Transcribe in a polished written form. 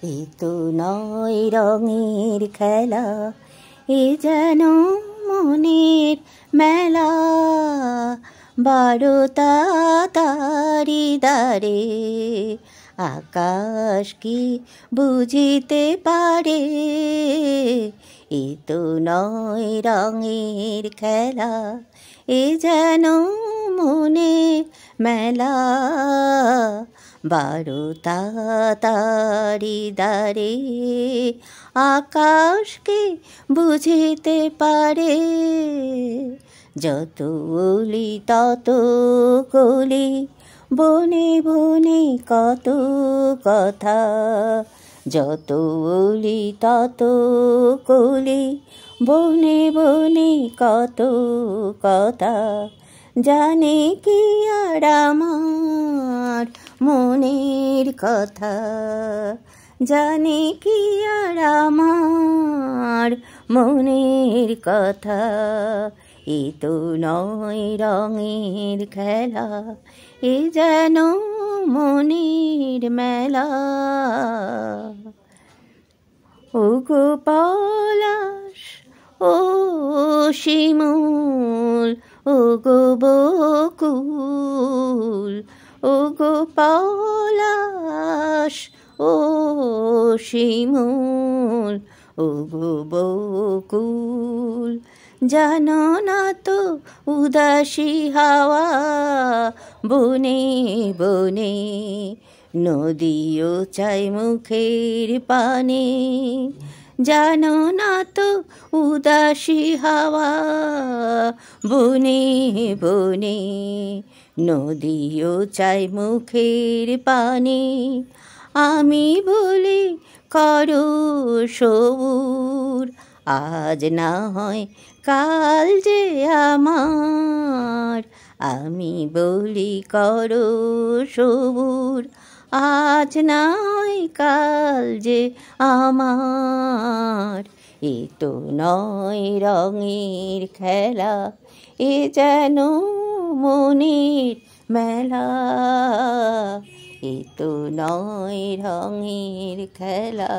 এ তো নয় রঙের খেলা, এ যেন মনের মেলা। 12টা তারি দ্বারে আকাশ কি বুঝিতে পারে? এ তো নয় রঙের খেলা, এ যেন মনের মেলা। 12টা তারি দ্বারে আকাশ কি বুঝিতে পারে? যত অলি তত কলি, বনে বনে কত কথা। যত অলি তত কলি, বনে বনে কত কথা। জানে কি আর আমার মনের কথা? জানে কি আর আমার মনের কথা? এ তো নয় রঙের খেলা, এ যেন মনের মেলা। ও গো পলাশ, ও শিমুল, ও গো বকুল। ও গো পলাশ, ও শিমুল, ও গো বকুল। জানো না তো উদাসী হাওয়া বনে বনে, নদীও চাই মুখের পানে। জানো না তো উদাসী হাওয়া বনে বনে, নদীও চাই মুখের পানে। আমি বলি করো সবুর, আজ না হয় কাল যে আমার। আমি বলি করো সবুর, আজ না হয় কাল যে আমার। এ তো নয় রঙের খেলা, এ যেন মনের মেলা। এ তো নয় রঙের খেলা।